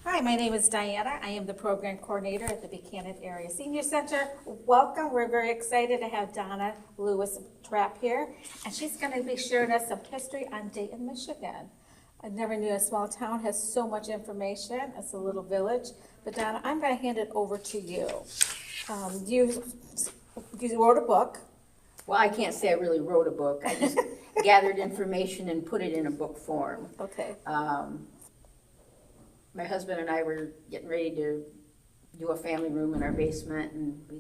Hi, my name is Diana. I am the program coordinator at the Buchanan Area Senior Center. Welcome. We're very excited to have Donna Lewis Trapp here, and she's going to be sharing us some history on Dayton, Michigan. I never knew a small town has so much information. It's a little village. But Donna, I'm going to hand it over to you. You wrote a book. Well, I can't say I really wrote a book. I just gathered information and put it in a book form. Okay. My husband and I were getting ready to do a family room in our basement, and we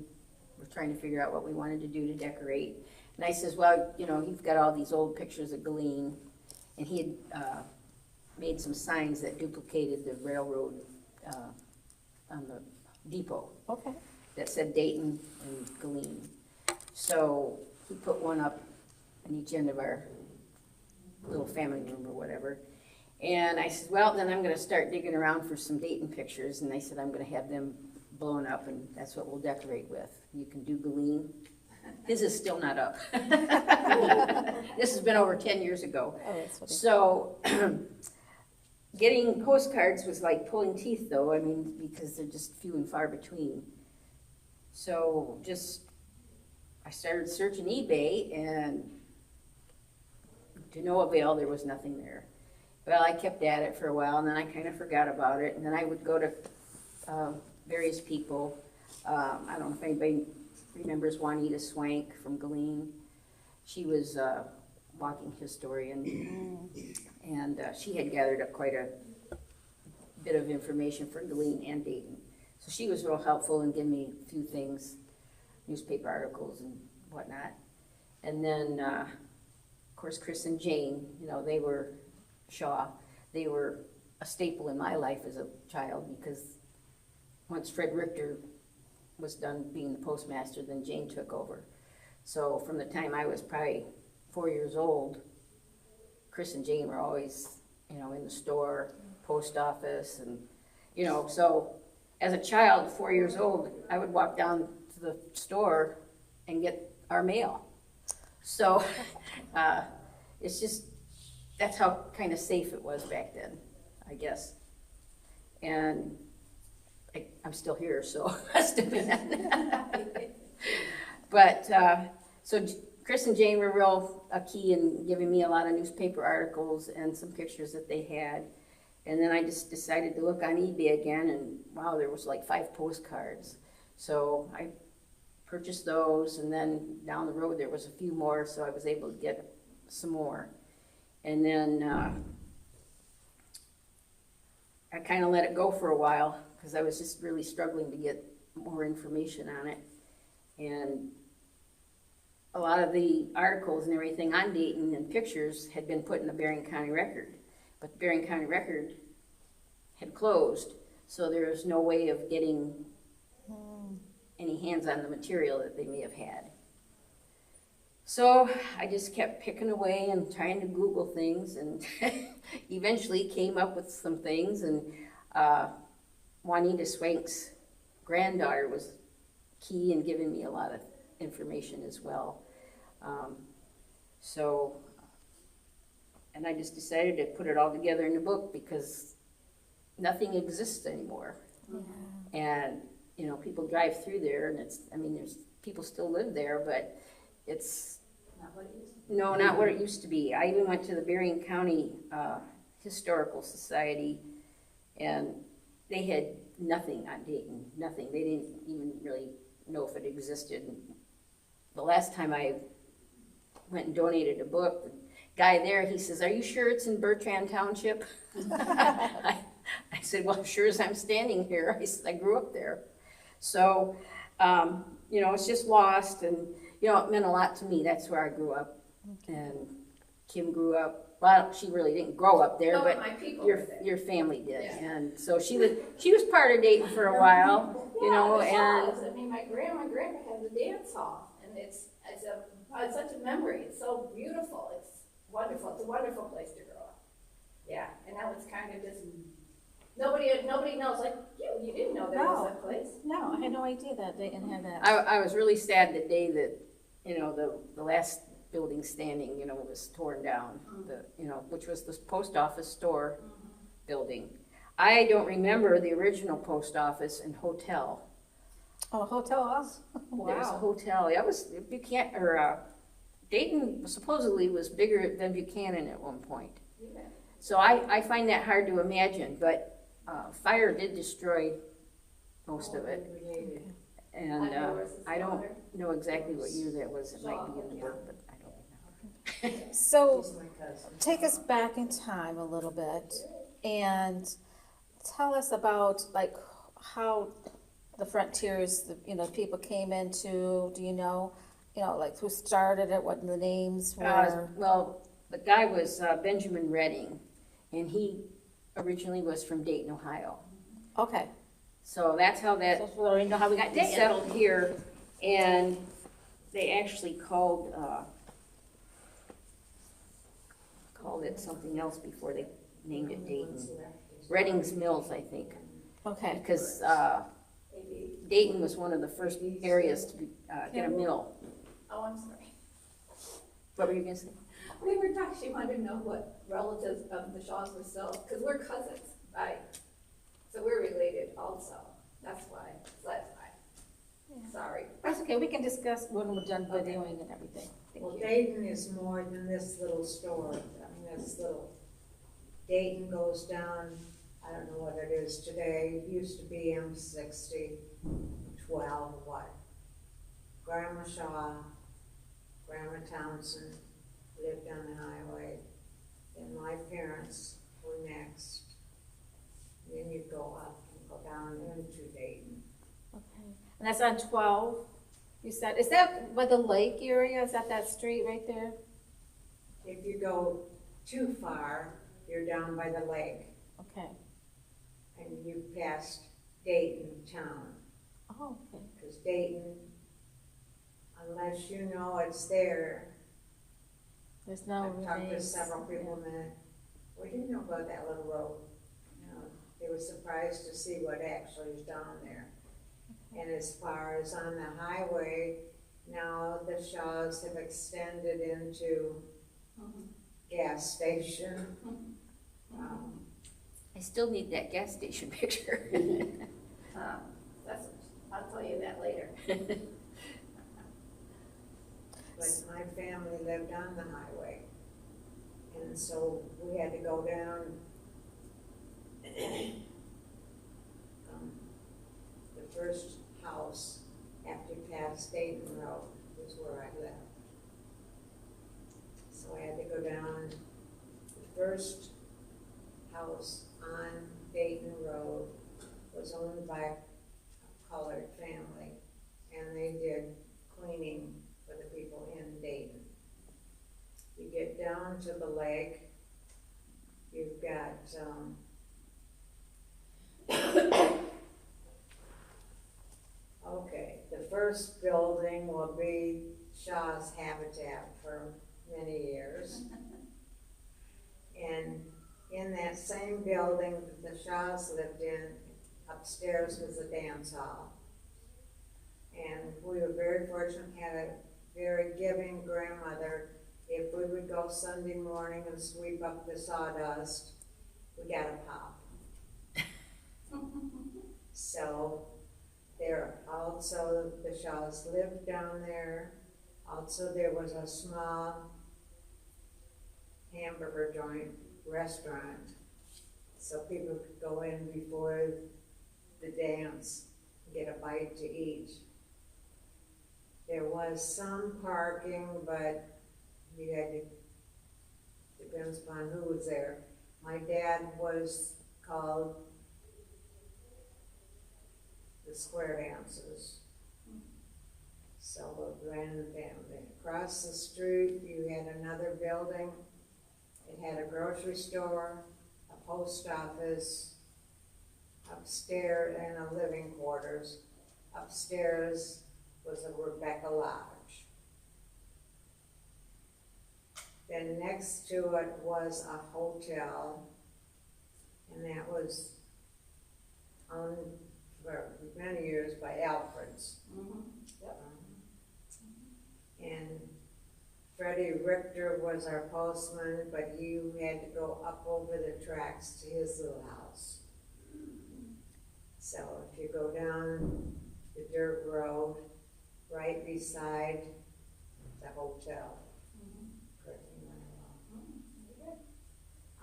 were trying to figure out what we wanted to do to decorate. And I says, well, you know, you've got all these old pictures of Galeen, and he had made some signs that duplicated the railroad on the depot. Okay. That said Dayton and Galeen. So he put one up in each end of our little family room or whatever. And I said, well, then I'm going to start digging around for some Dayton pictures. And I said, I'm going to have them blown up, and that's what we'll decorate with. You can do Galeen. His is still not up. This has been over 10 years ago. Oh, that's funny. So getting postcards was like pulling teeth, though. I mean, because they're just few and far between. So I started searching eBay, and to no avail, there was nothing there. Well, I kept at it for a while, and then I kind of forgot about it, and then I would go to various people. I don't know if anybody remembers Juanita Swank from Galeen. She was a walking historian, and she had gathered up quite a bit of information for Galeen and Dayton. So she was real helpful in giving me a few things, newspaper articles and whatnot. And then, of course, Chris and Jane, you know, they were a staple in my life as a child, because once Fred Richter was done being the postmaster, then Jane took over. So from the time I was probably 4 years old, Chris and Jane were always, you know, in the store, post office, and, you know, so as a child, 4 years old, I would walk down to the store and get our mail. So it's just, that's how kind of safe it was back then, I guess. And I'm still here, so must have been. But so Chris and Jane were real key in giving me a lot of newspaper articles and some pictures that they had. And then I just decided to look on eBay again, and wow, there was like 5 postcards. So I purchased those, and then down the road there was a few more, so I was able to get some more. And then I kind of let it go for a while, because I was just really struggling to get more information on it. And a lot of the articles and everything on Dayton and pictures had been put in the Bering County Record. But the Bering County Record had closed, so there was no way of getting any hands on the material that they may have had. So I just kept picking away and trying to Google things, and eventually came up with some things. And Juanita Swank's granddaughter was key in giving me a lot of information as well. And I just decided to put it all together in a book, because nothing exists anymore. Yeah. And, you know, people drive through there, and there's people still live there, but it's not what it used to be. No, not what it used to be. I even went to the Bering County Historical Society, and they had nothing on Dayton, nothing. They didn't even really know if it existed. The last time I went and donated a book, the guy there, he says, "Are you sure it's in Bertrand Township?" I said, "Well, sure as I'm standing here." I said, "I grew up there." So, you know, it's just lost, and, you know, it meant a lot to me. That's where I grew up. And Kim grew up, well, she really didn't grow up there, but your family did. Yeah. And so she was part of Dayton for a while, you know, and I mean, my grandpa had the dance hall, and it's such a memory. It's so beautiful. It's wonderful. It's a wonderful place to grow up. Yeah, and now it's kind of just nobody knows. Like you didn't know there was that place. No, I had no idea that Dayton had that. I was really sad the day that, you know, the last building standing, you know, was torn down. Mm-hmm. You know, which was the post office store building. I don't remember the original post office and hotel. Oh, hotel house? There was a Wow. hotel, that was Buchanan, or, Dayton supposedly was bigger than Buchanan at one point. Yeah. So I find that hard to imagine, but, fire did destroy most of it. And, I don't know exactly what year that was, it might be in the book, but I don't know. So, take us back in time a little bit and tell us about like how the Frontiers, people came into, do you know, like who started it, what the names were? Well, the guy was Benjamin Redding, and he originally was from Dayton, Ohio. Okay, So that's how that so we already know how we got they Dayton. settled here, and they actually called it something else before they named it Dayton. Redding's Mills, I think, Okay, because Dayton was one of the first areas to get a mill. Oh, I'm sorry. What were you gonna say? We were talking, she wanted to know what relatives of the Shaws were still, because we're cousins, right? So we're related also, that's why, sorry. that's okay, we can discuss when we're done videoing and everything. Thank Well, you. Dayton is more than this little store. I mean, this little, Dayton goes down, I don't know what it is today, it used to be M60, 12, what? Grandma Shaw, Grandma Townsend lived on the highway, and my parents were next. Then you go up and go down into Dayton. Okay, and that's on 12, you said, is that by the lake area, is that street right there? If you go too far, you're down by the lake, Okay, and you pass Dayton town. oh, okay. Because Dayton, unless you know it's there, There's no I've talked to remains. several people that, we didn't know about that little road. You know, they were surprised to see what actually is down there. And as far as on the highway, now the Shaws have extended into gas station. I still need that gas station picture. That's, I'll tell you that later. But my family lived on the highway. And so we had to go down the first house after you pass Dayton Road is where I lived. So I had to go down the first house on Dayton Road was owned by a colored family, and they did cleaning for the people in Dayton. You get down to the lake, you've got, okay, the first building will be Shaw's Habitat for many years. And in that same building that the Shaws lived in, upstairs was a dance hall. And we were very fortunate, had a very giving grandmother. If we would go Sunday morning and sweep up the sawdust, we got a pop. So there also, the Shaws lived down there. Also, there was a small hamburger joint restaurant, so people could go in before the dance and get a bite to eat. There was some parking, but you had to, depends upon who was there. My dad was called the square dancers. So we ran the family. Across the street, you had another building. It had a grocery store, a post office, upstairs, and a living quarters. Upstairs was a Rebecca Lodge. Then next to it was a hotel, and that was owned for many years by Alfred's. And Freddie Richter was our postman, but you had to go up over the tracks to his little house. So if you go down the dirt road, right beside the hotel, correct me when I'm wrong.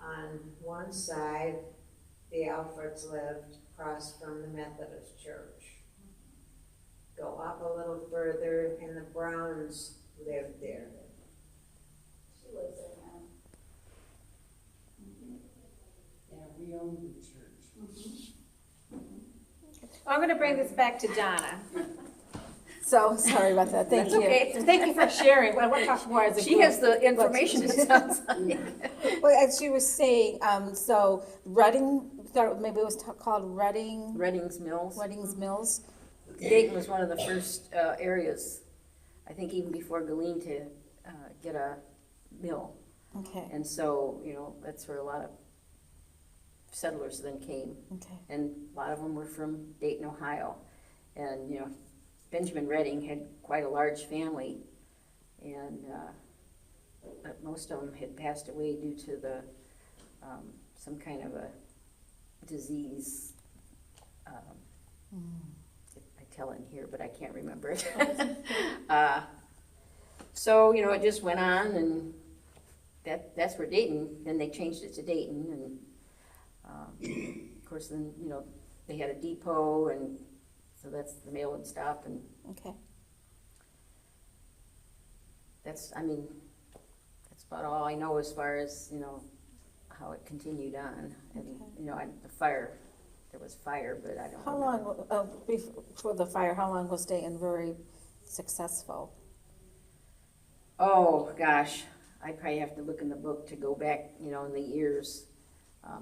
On one side, the Alfreds lived across from the Methodist church. Go up a little further and the Browns lived there. She lives there now. Yeah, we own the church. I'm gonna bring this back to Donna. So, sorry about that, thank That's you. okay. Thank you for sharing, I want to talk more as a group. She has the information, it sounds like. Well, as she was saying, so Reading, maybe it was called Reading, Redding's Mills. Reading's Mills. Dayton was one of the first areas, I think even before Galeen, to get a mill. Okay, And so, you know, that's where a lot of settlers then came. okay, And a lot of them were from Dayton, Ohio. And, you know, Benjamin Redding had quite a large family. And but most of them had passed away due to the, some kind of a disease. I tell in here, but I can't remember it. So, you know, it just went on, and that's where Dayton, then they changed it to Dayton, and of course then, you know, they had a depot, and so that's the mail would stop, and okay. that's, I mean, that's about all I know as far as, you know, how it continued on. And, Okay. you know, the fire, there was fire, but I don't How remember. long, before the fire, how long was Dayton very successful? Oh, gosh, I'd probably have to look in the book to go back, you know, in the years.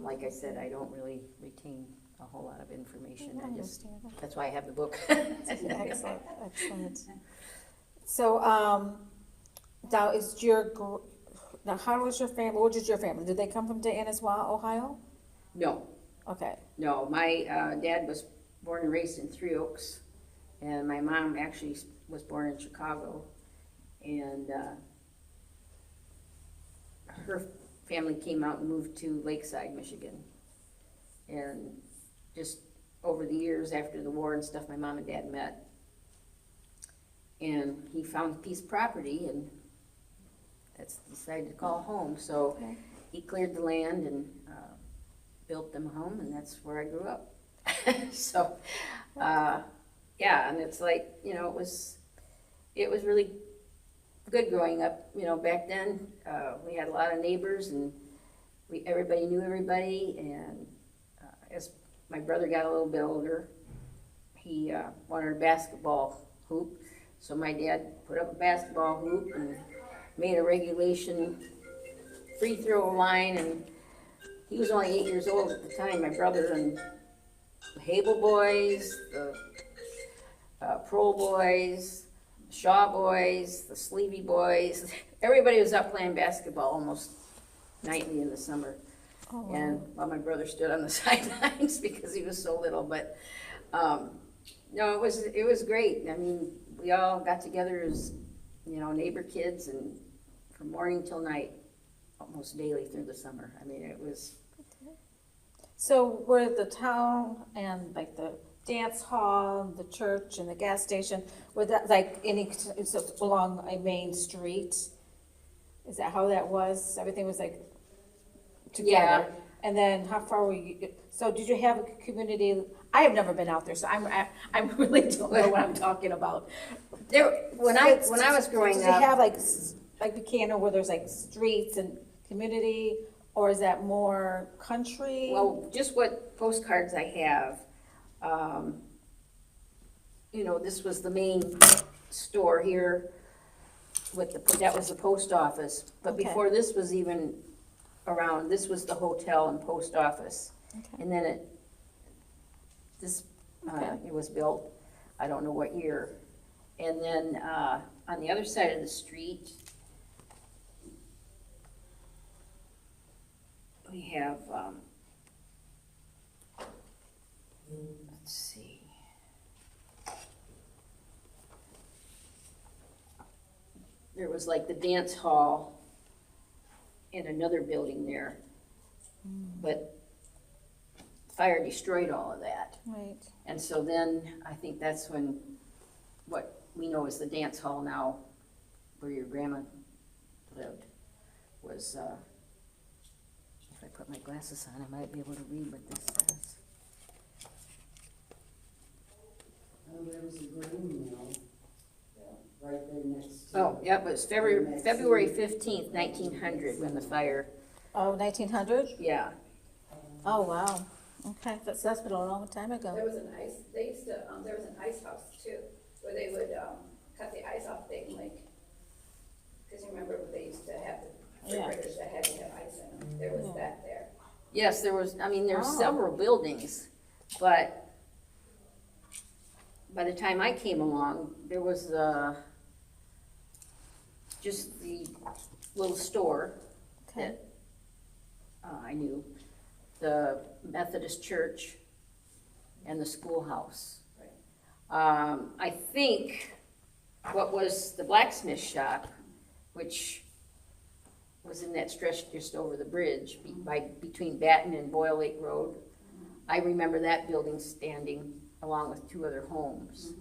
Like I said, I don't really retain a whole lot of information. I I just, understand. that's why I have the book. Excellent, excellent. So, now now how was your family, what did your family, did they come from Dayton as well, Ohio? No, Okay, no, my dad was born and raised in Three Oaks, and my mom actually was born in Chicago. And her family came out and moved to Lakeside, Michigan. And just over the years after the war and stuff, my mom and dad met. And he found a piece of property, and that's decided to call home. So okay. he cleared the land and built them a home, and that's where I grew up. So, yeah, and it's like, you know, it was really good growing up. You know, back then, we had a lot of neighbors, and everybody knew everybody. And as my brother got a little bit older, he wanted a basketball hoop. So my dad put up a basketball hoop and made a regulation free throw line. And he was only 8 years old at the time, my brother. And the Hable boys, the Pro boys, Shaw boys, the Sleevey boys, everybody was up playing basketball almost nightly in the summer. Oh, wow. And while my brother stood on the sidelines because he was so little, but no, it was great. I mean, we all got together as, you know, neighbor kids, and from morning till night, almost daily through the summer. I mean, it was. So were the town and like the dance hall, the church and the gas station, were that like along a main street? Is that how that was? Everything was like together? Yeah. And then how far were you, so did you have a community, I have never been out there, so I really don't know what I'm talking about. When I was growing Does it up, have like Buchanan where there's like streets and community, or is that more country? well, just what postcards I have, you know, this was the main store here that was the post office. But Okay. before this was even around, this was the hotel and post office. Okay. And then Okay. it was built, I don't know what year. And then on the other side of the street, we have, let's see. There was like the dance hall and another building there. But fire destroyed all of that. Right. And so then, I think that's when, what we know as the dance hall now, where your grandma lived, was, if I put my glasses on, I might be able to read what this says. Oh, there was a grain mill right there next to. Oh, yeah, it was February 15th, 1900, when the fire, Oh, 1900? yeah. Oh, wow. Okay, that's been a long time There ago. was an ice, they used to, there was an ice house too, where they would, cut the ice off Dayton Lake. Cause you remember they used to have the Yeah. refrigerators that had to have ice in them, there was Yeah. that there. Yes, there was, I mean, there were Oh. several buildings, but by the time I came along, there was, just the little store Okay. that, I knew, the Methodist church and the schoolhouse. I think what was the blacksmith shop, which was in that stretch just over the bridge between Batten and Boyle Lake Road. I remember that building standing along with two other homes.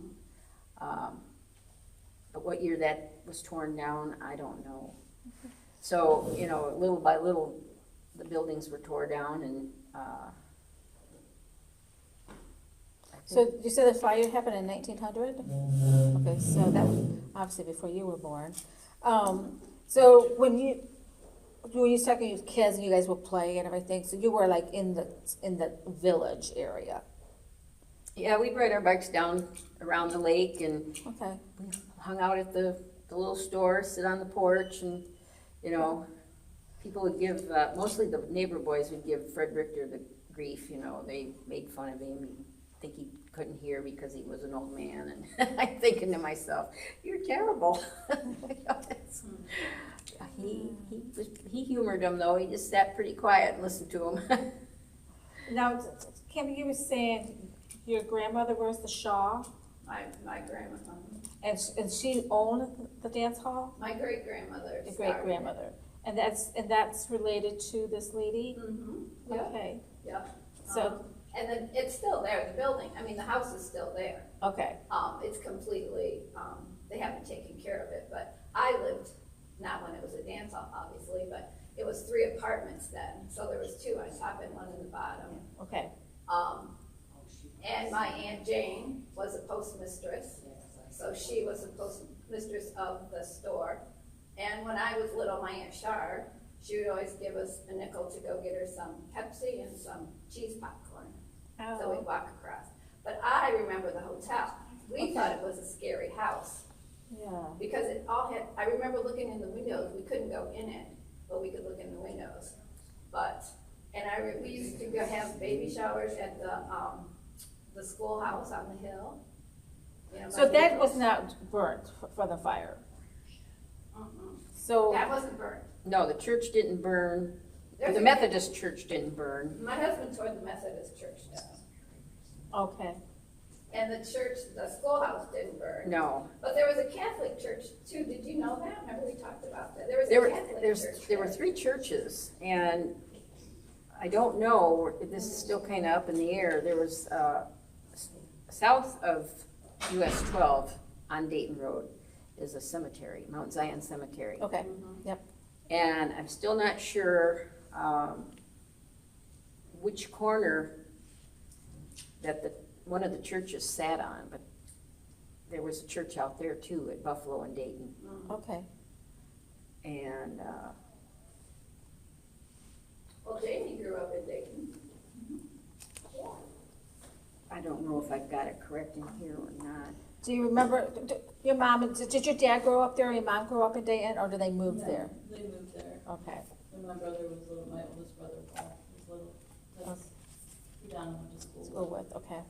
But what year that was torn down, I don't know. So, you know, little by little, the buildings were tore down and, So you said the fire happened in 1900? Okay, so that was obviously before you were born. So when you talking to kids and you guys would play and everything, so you were like in the village area? yeah, we'd ride our bikes down around the lake and Okay, hung out at the little store, sit on the porch, and, you know, people would give, mostly the neighbor boys would give Fred Richter the grief, you know, they made fun of him, think he couldn't hear because he was an old man, and I'm thinking to myself, you're terrible. He humored them though, he just sat pretty quiet and listened to them. now, Kim, you were saying your grandmother was the Shaw, My grandma, and she owned the dance hall? my great grandmother. Your great grandmother, and that's related to this lady? Mm-hmm, yeah, Okay, yeah. so, And then it's still there, the building, I mean, the house is still there. okay, It's completely, they haven't taken care of it, but I lived, not when it was a dance hall, obviously, but it was 3 apartments then, so there was 2 on top and 1 in the bottom. okay, And my Aunt Jane was a postmistress, so she was a postmistress of the store. And when I was little, my Aunt Char, she would always give us a nickel to go get her some Pepsi and some cheese popcorn. So we'd oh, walk across. But I remember the hotel. We thought it was a scary house yeah, because it all had, I remember looking in the windows. We couldn't go in it, but we could look in the windows. But, and we used to go have baby showers at the schoolhouse on the hill. You know, so my that girls- was not burnt for the fire, Mm-mm. so, That wasn't burnt. No, the church didn't burn, There's the a- Methodist church didn't burn. My husband tore the Methodist church down. okay, And the church, the schoolhouse didn't burn. No, But there was a Catholic church too. Did you know that? Remember we talked about that? There was there a were, Catholic church. there were 3 churches, and I don't know, if this is still kind of up in the air, there was, south of US 12 on Dayton Road is a cemetery, Mount Zion Cemetery. okay, Mm-hmm. yep, And I'm still not sure, which corner that one of the churches sat on, but there was a church out there too at Buffalo and Dayton. okay. And, Well, Jamie grew up in Dayton. Yeah. I don't know if I've got it correct in here or not. Do you remember, your mom, did your dad grow up there, or your mom grow up in Dayton, or did they move there? They moved there, Okay, and my brother was little, my oldest brother, Paul, was little. That's who Donna went to school school with. with, okay.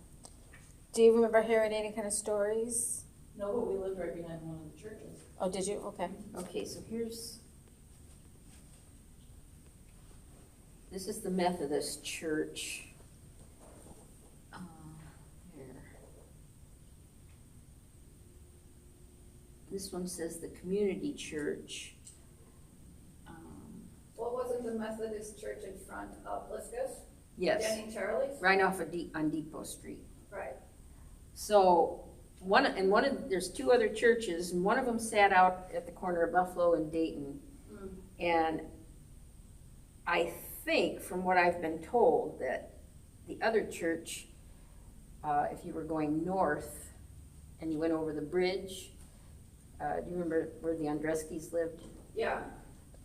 Do you remember hearing any kind of stories? No, but we lived right behind one of the churches. Oh, did you? Okay, Okay, so this is the Methodist church. Here. This one says the community church. Well, wasn't the Methodist church in front of Liskus? Yes, Jenny and Charlie's? right off of on Depot Street. Right. So, there's two other churches, and one of them sat out at the corner of Buffalo and Dayton. Mm. And I think, from what I've been told, that the other church, if you were going north and you went over the bridge, do you remember where the Andreskis lived? Yeah,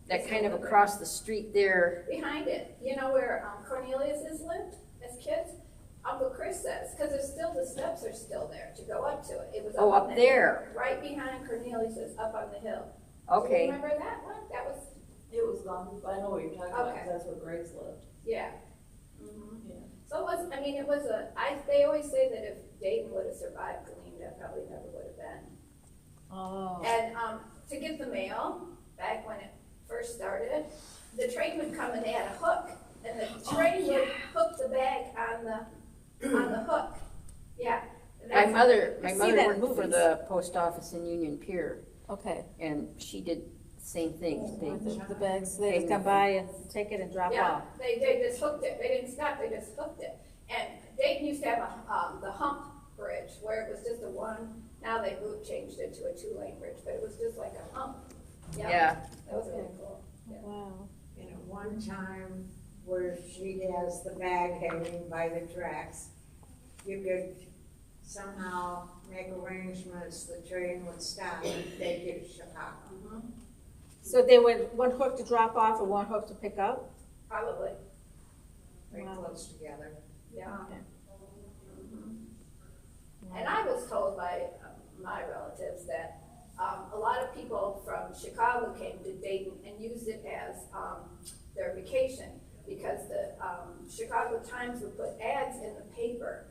That kind of across the street there. behind it. You know where Cornelius's lived as kids? Uncle Chris says, because the steps are still there to go up to it. It was Oh, on up the- there. Right behind Cornelius's, up on the hill. Do you Okay. remember that one? That was, It was gone, I know what you're talking about, Okay. because that's where Greg's lived. yeah. Mhm. Yeah. So it was, I mean, it was they always say that if Dayton would have survived Glean, that probably never would have been. Oh. And to get the mail, back when it first started, the train would come and they had a hook, and the train would hook the bag on the hook. Yeah. And My that's- mother I see that in worked for movies. the post office in Union Pier, Okay. and she did the same thing. The bags, they just come by and take it and drop Yeah, off. they just hooked it, they didn't stop, they just hooked it. And Dayton used to have the hump bridge, where it was just a one, now they changed it to a 2-lane bridge, but it was just like a hump. Yeah, That was really cool. Yeah. Wow. And at one time, where she has the bag hanging by the tracks, you could somehow make arrangements, the train would stop and take you to Chicago. Mhm. So they would, one hook to drop off and one hook to pick up? Probably, Very Wow. close together. yeah. Okay. Mhm. And I was told by my relatives that a lot of people from Chicago came to Dayton and used it as their vacation, because the Chicago Times would put ads in the paper.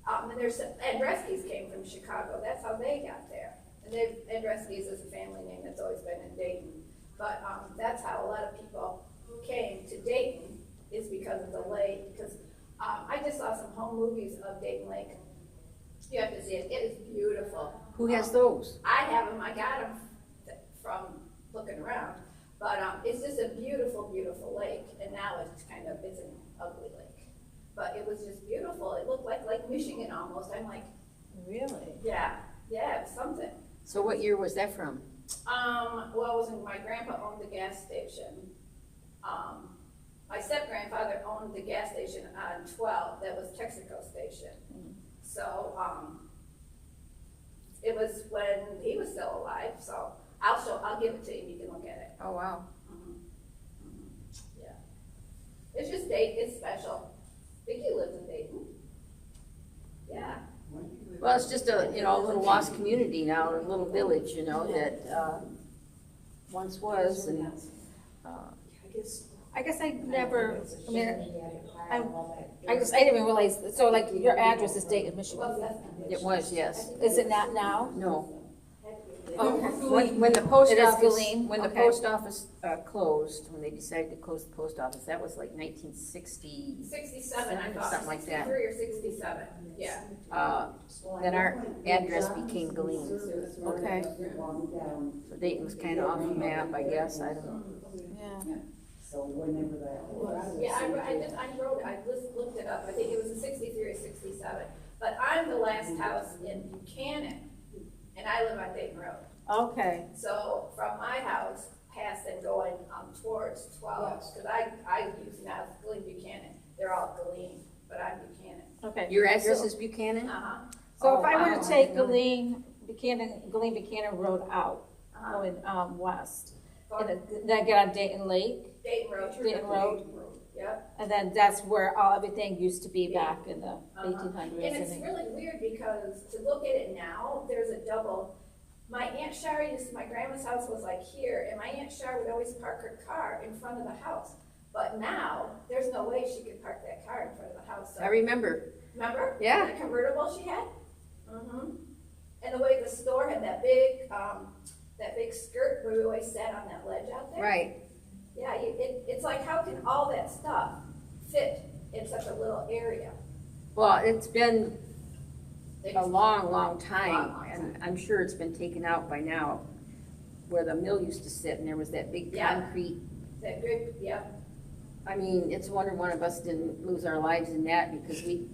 And Andreskis came from Chicago, that's how they got there. And Andreskis is a family name that's always been in Dayton. But that's how a lot of people came to Dayton, is because of the lake. Because I just saw some home movies of Dayton Lake. You have to see it, it is beautiful. who has those? I have them, I got them from looking around. But it's just a beautiful, beautiful lake, and now it's an ugly lake. But it was just beautiful, it looked like Lake Michigan almost. I'm like, Really? yeah, it's something. So what year was that from? Well, it was when my grandpa owned the gas station. My step-grandfather owned the gas station on 12, that was Texaco Station. So, it was when he was still alive, so I'll give it to you, you can look at it. Oh, wow. Yeah. It's just Dayton, it's special. Vicky lives in Dayton. Yeah. Well, it's just a little lost community now, a little village, that once was, and I guess I never, I mean, I didn't even realize, so like your address is Dayton, Michigan. What's that? it was, yes. Is it not now? No. Okay. When the post It is office, Gilleen? when the Okay. post office closed, when they decided to close the post office, that was like 1960. 67, I thought. Something like that. 63 or 67, yeah. Then our address became Gilleen. Okay. So Dayton was kind of off the map, I guess, I don't know. Yeah. So whenever that was. Yeah, I looked it up, I think it was a 63 or 67. But I'm the last house in Buchanan, and I live on Dayton Road. Okay. So from my house, past and going towards 12, because I use now Gilleen Buchanan, they're all Gilleen, but I'm Buchanan. Okay. Your address is Buchanan? Uh-huh, So if I were wow. to take Gilleen Buchanan Road out, uh-huh. going west, and then I get on Dayton Lake, Dayton Road. Dayton Road, Yep. and then that's where everything used to be back in the 1800s. And it's really weird because to look at it now, there's a double. My Aunt Shar my grandma's house was like here, and my Aunt Shar would always park her car in front of the house. But now, there's no way she could park that car in front of the house. So, I remember. remember? Yeah. The convertible she had? Mm-hmm. And the way the store had that big skirt where we always sat on that ledge out there. Right. Yeah, it's like, how can all that stuff fit in such a little area? Well, it's been They a just- long time, Long and I'm sure it's been taken out by now, where the mill used to sit, and there was that big Yeah. concrete. That good, yeah. I mean, it's a wonder one of us didn't lose our lives in that, because we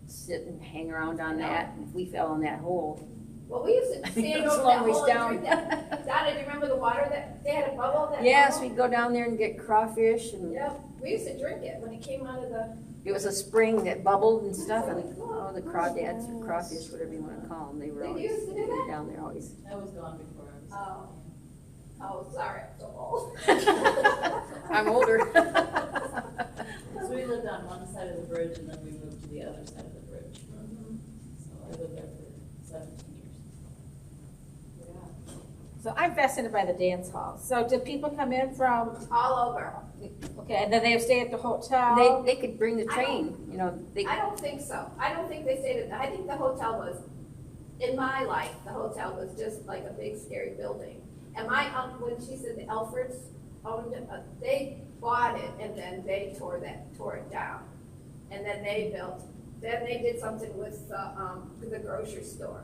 sit and hang around on that, and if we fell in that hole. Well, we used to stand It's a over long that ways hole down. and drink that. Donna, do you remember the water that, they had a bubble that? Yes, bubble? we'd go down there and get crawfish, and Yep, we used to drink it when it came out of the, it was a spring that bubbled and stuff, and oh, the crawdads, or crawfish, whatever you wanna call them, they were Did you always used to do that? down there always. I was gone before I was. oh, sorry, I'm so old. I'm older. So we lived on one side of the bridge and then we moved to the other side of the bridge. So I lived there for 17 years. Yeah. So I'm fascinated by the dance hall. So do people come in from, All over. okay, and then they stay at the hotel? They could bring the train, you know, they, I don't think so. I don't think they stayed at, I think the hotel was, in my life, the hotel was just like a big scary building. And my aunt, when she said the Alfreds owned it, they bought it and then they tore it down. And then they they did something with the grocery store.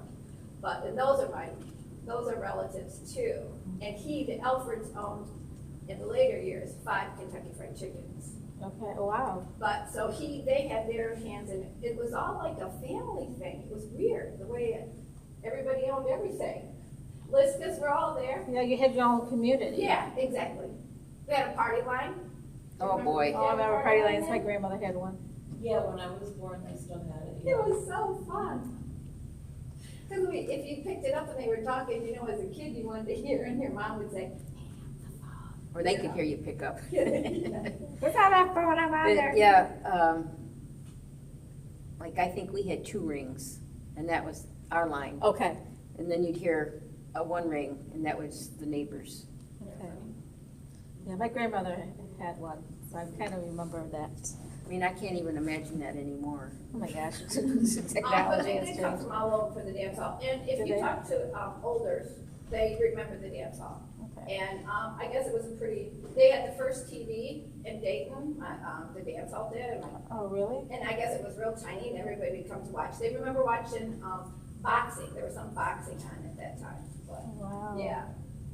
But, and those are relatives too. And the Alfreds owned, in the later years, 5 Kentucky Fried Chickens. Okay, oh, wow. But, so they had their hands in it. It was all like a family thing. It was weird, the way everybody owned everything. Listas were all there. Yeah, you had your own community. Yeah, exactly. We had a party line. oh boy. Oh, I remember party lines, my grandmother had one. Yeah, when I was born, they still had it. It was so fun. Because if you picked it up and they were talking, you know, as a kid, you wanted to hear, and your mom would say, Or they could hear you pick up. What's that for when I'm out But, there? yeah, like I think we had 2 rings, and that was our line. Okay, And then you'd hear a 1 ring, and that was the neighbors. okay. Yeah, my grandmother had one, so I kind of remember that. I mean, I can't even imagine that anymore. Oh my gosh, But technology they has come changed. from all over for the dance hall. And if Do you they? talk to olders, they remember the dance hall. Okay. And I guess it was they had the first TV in Dayton, the dance hall did, Oh, really? and I guess it was real tiny and everybody would come to watch. They remember watching boxing, there was some boxing on at that time, but, Wow. yeah.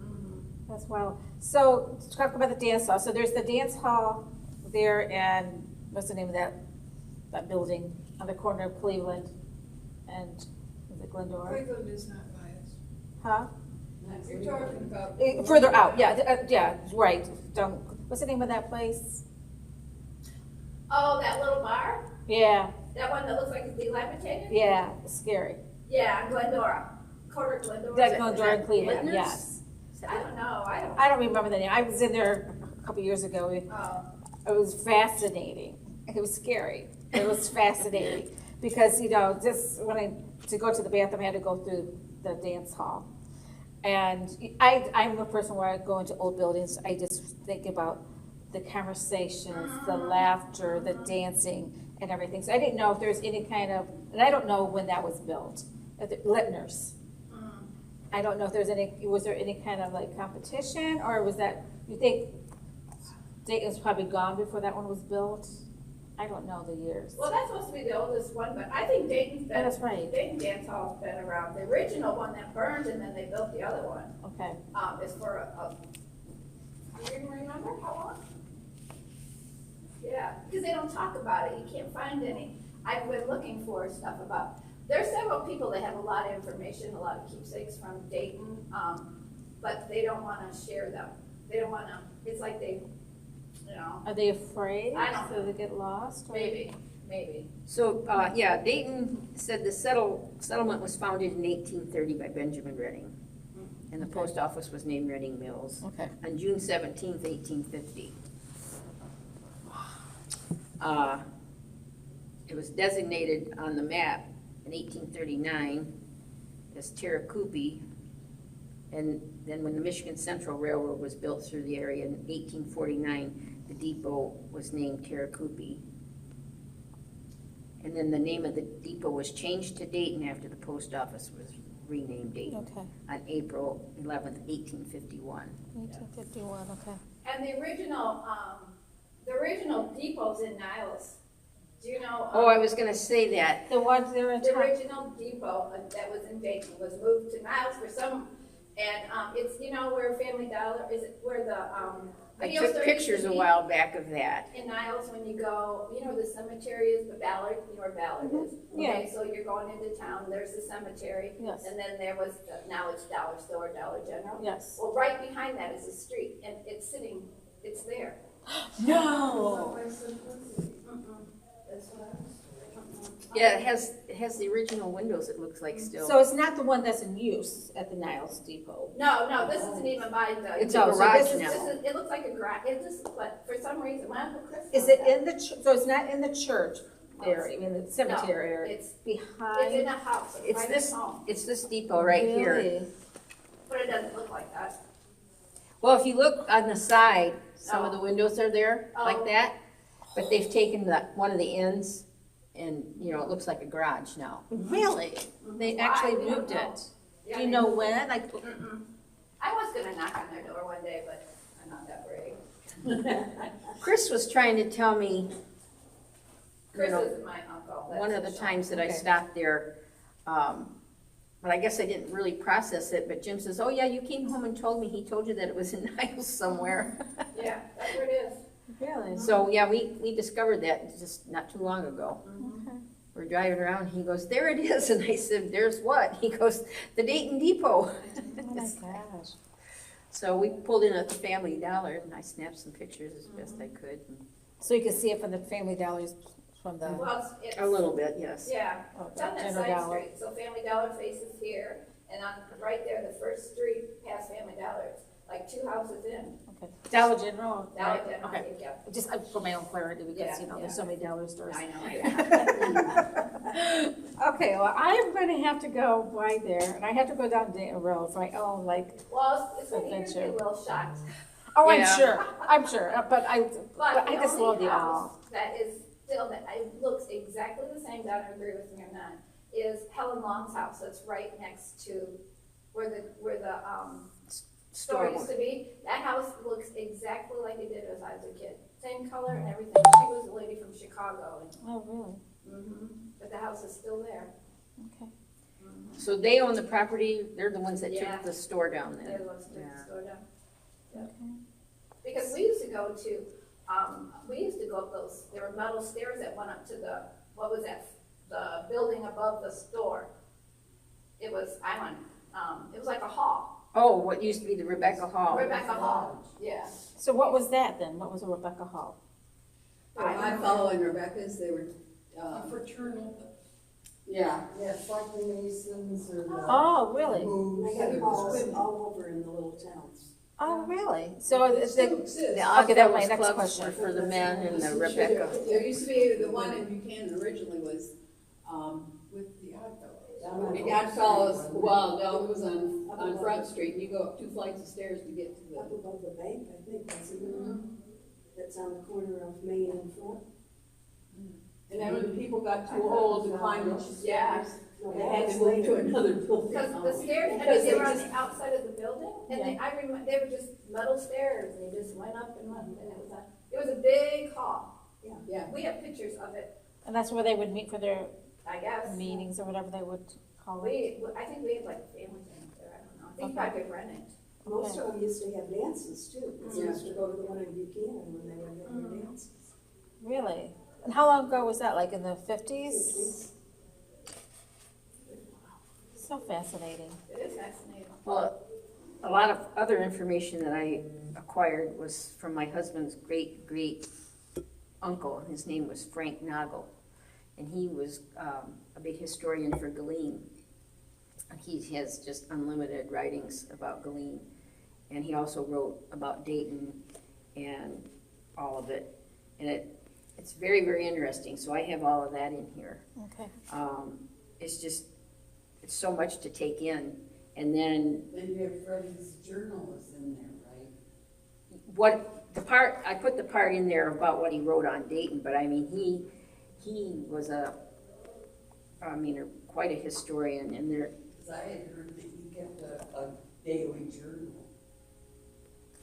Mhm. That's wild. So, to talk about the dance hall, so there's the dance hall there and, what's the name of that building on the corner of Cleveland and, is it Glendora? Cleveland is not biased. Huh? You're talking about. Further out, yeah, right. What's the name of that place? Oh, that little bar, Yeah, that one that looks like it's dilapidated? yeah, it's scary. Yeah, Glendora, corner Glendora. That's Is that- Glendora and is that- Cleveland, Littner's? yes. I don't know, I don't remember the name. I was in there a couple years ago. Oh. It was fascinating. It was scary. It was fascinating because, you know, just to go to the bathroom, I had to go through the dance hall. And I'm a person where I go into old buildings, I just think about the conversations, the laughter, the dancing and everything. So I didn't know if there's any kind of, and I don't know when that was built, Littner's. I don't know if was there any kind of like competition or was that, you think Dayton's probably gone before that one was built? I don't know the years. Well, that's supposed to be the oldest one, but I think Dayton's been. Oh, that's right. Dayton Dance Hall's been around. The original one that burned and then they built the other one, Okay. is for do you remember how long? Yeah, because they don't talk about it. You can't find any. I've been looking for stuff about, there's several people that have a lot of information, a lot of keepsakes from Dayton, but they don't want to share them. They don't want to, it's like they, you know, Are they afraid? I don't So they get lost? or- maybe. So, yeah, Dayton said the settlement was founded in 1830 by Benjamin Redding. And the post office was named Redding Mills Okay. on June 17th, 1850. It was designated on the map in 1839 as Terracoopy. And then when the Michigan Central Railroad was built through the area in 1849, the depot was named Terracoopy. And then the name of the depot was changed to Dayton after the post office was renamed Dayton Okay. on April 11th, 1851. 1851, okay. And the original depot's in Niles. Do you know? Oh, I was gonna say that. The ones that are in The town. original depot that was in Dayton was moved to Niles for some, and it's, you know, where Family Dollar, is it where the I But you know, took there used pictures to a be- while back of that. In Niles, when you go, you know where the cemetery is, the Ballard, you know where Ballard is? Yeah. Okay, so you're going into town, there's the cemetery. Yes. And then there was, now it's Dollar Store, Dollar General. Yes. Well, right behind that is a street, and it's sitting, it's there. No. That's what I was. Yeah, it has the original windows, it looks like still. So it's not the one that's in use at the Niles Depot? No, this isn't even by the. It's a No, so garage this is- now. It looks like a garage, it just, but for some reason, when I put Chris. Is it in the, so it's not in the church area, in the cemetery No, area? it's Behind? in a house, a It's private this, home, it's this depot right here. Really? but it doesn't look like that. Well, if you look on the side, some of Oh. the windows are there, like Oh. that. But they've taken one of the ends and, you know, it looks like a garage now. Really? They actually Why? We don't moved know. it? Yeah, Do you they- know when? Like, I was gonna knock on their door one day, but I'm not that brave. Chris was trying to tell me, Chris know, is my uncle. that's one of for the sure. times that I Okay. stopped there, but I guess I didn't really process it, but Jim says, oh yeah, you came home and told me, he told you that it was in Niles somewhere. Yeah, that's where it is. really? So, yeah, we discovered that just not too long ago. Okay. We're driving around, he goes, there it is, and I said, there's what? He goes, the Dayton Depot. Oh my gosh. So we pulled in at the Family Dollar, and I snapped some pictures as best I could. So you can see it from the Family Dollars, from the, Well, it's. A little bit, yes. Yeah, oh, it's on that General side Dollar. street, so Family Dollar faces here, and on, right there, the first street past Family Dollar, it's like 2 houses in. Okay. Dollar General? Dollar right? General, Okay. yeah, Just for my own clarity, because, Yeah, you know, there's yeah. so many dollar stores. I know. Okay, well, I am gonna have to go by there, and I have to go down Dayton Road for my own, like, Well, it's gonna be Adventure. a little shocked, oh, Yeah. I'm sure, but I but I the just love only the house owl. that is still, that it looks exactly the same, Donna, agree with me or not, is Helen Long's house, that's right next to where the store used to be. That house looks exactly like it did as I was a kid, same color and everything. She was a lady from Chicago, and, Oh, really? but the house is still there. Okay. So they own the property, they're the ones that Yeah. took the store down They're there. the ones that took Yeah. the store down. Okay. Because we used to go to, we used to go up those, there were metal stairs that went up to the, what was that? The building above the store. It was, it was like a hall, Oh, what used to be the Rebecca Hall. Rebecca Hall, yeah. So what was that then? What was a Rebecca Hall? I'm following Rebecca's, they were, Fraternal. yeah, it's like the Masons or the. Oh, really? They got halls all over in the little towns. Oh, really? So It it's still the, exists. The Okay, that's my Oddfellows next clubs question. were for the men and the Rebecca. There used to be, the one in Buchanan originally was, with the Oddfellows. The Oddfellows, well, no, it was on Front Street, you go up 2 flights of stairs to get to Up the. above the bank, I think, that's that's on the corner of Main and Front. And then when the people got too old to climb the Yeah. stairs, No, they had that's to move to later. another building. Because the stairs, I mean, Because they they were on just- the outside of the building, and I remember, they were just metal stairs, and they just went up and went, and it was a big hall. Yeah. We have pictures of it, and that's where they would meet for their I guess. meetings or whatever they would call it. I think we had like a family thing up there, I don't know, I think Okay. I could rent it. Most of them used to have dances too, because they Yeah. used to go to the one in Buchanan when they were having their dances. Really? And how long ago was that? Like in the 50s? So fascinating. It is fascinating. Well, a lot of other information that I acquired was from my husband's great uncle. His name was Frank Nagel, and he was a big historian for Galeen. He has just unlimited writings about Galeen, and he also wrote about Dayton and all of it. And it's very, very interesting, so I have all of that in here. Okay. It's so much to take in. And then Then you have Freddie's journal is in there, right? I put the part in there about what he wrote on Dayton, but I mean, he was quite a historian, and there, Because I had heard that he kept a daily journal.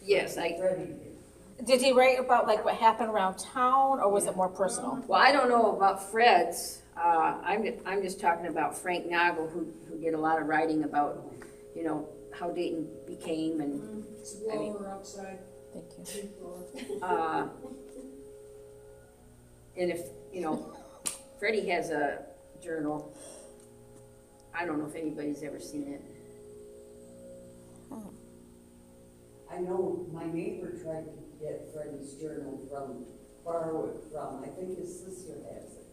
yes, Freddie did. Did he write about like what happened around town, or was it more personal? well, I don't know about Fred's, I'm just talking about Frank Nagel, who did a lot of writing about, how Dayton became, and It's blower outside. Thank you. And if, Freddie has a journal. I don't know if anybody's ever seen it. I know my neighbor tried to get Freddie's journal borrow it from, I think his sister has it.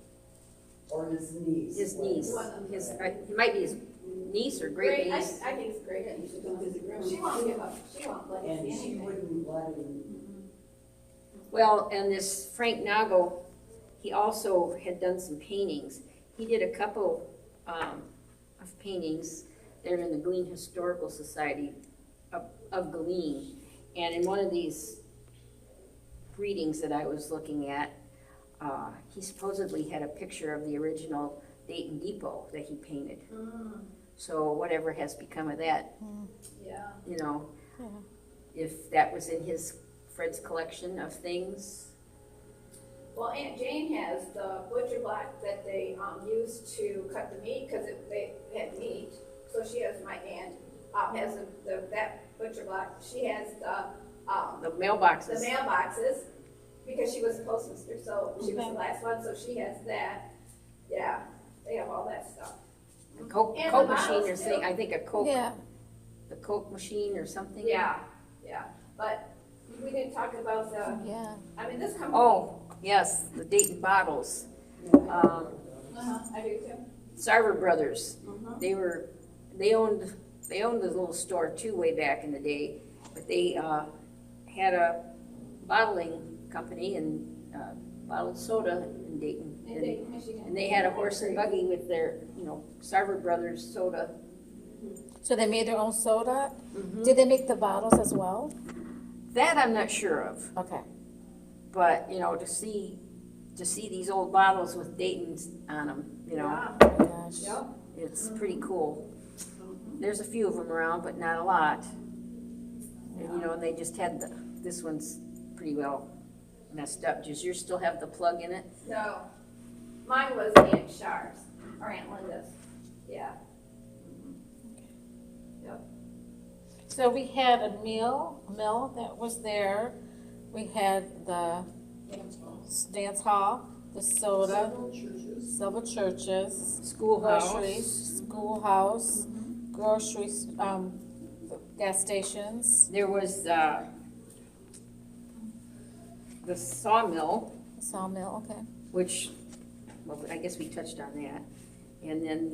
Or his niece. His niece, he might be his niece or great niece. I think it's great, and she won't give up, she won't let us And see she anything. wouldn't let him. Well, and this Frank Nago, he also had done some paintings. He did a couple of paintings. They're in the Glean Historical Society of Glean. And in one of these readings that I was looking at, he supposedly had a picture of the original Dayton Depot that he painted. So whatever has become of that, Yeah. if that was in Fred's collection of things. Well, Aunt Jane has the butcher block that they used to cut the meat, because they had meat. So she has, my aunt, has that butcher block. She has The mailboxes. the mailboxes, because she was a postmaster, so she was the last one, so she has that. Yeah, they have all that stuff. A Coke And the machine or bottles, thing, too. I think a Coke, Yeah, the Coke machine or something. Yeah, but we didn't talk about yeah. this company. Oh, yes, the Dayton bottles. I do too. Sarver Brothers, they owned the little store too way back in the day, but they had a bottling company and bottled soda in Dayton. In Dayton, Michigan. And they had a horse and buggy with their, Sarver Brothers soda. So they made their own soda? Did they make the bottles as well? That I'm not sure of, Okay. but, to see these old bottles with Dayton's on them, Wow. Oh my gosh. Yep. it's pretty cool. There's a few of them around, but not a lot. And, and they just had this one's pretty well messed up. Does yours still have the plug in it? No, mine was Aunt Shar's, or Aunt Linda's, yeah. Yep. So we had a mill that was there. We had the dance hall, the soda, several churches, groceries, schoolhouse, groceries, gas stations, There was the sawmill, sawmill, okay. which, well, I guess we touched on that. And then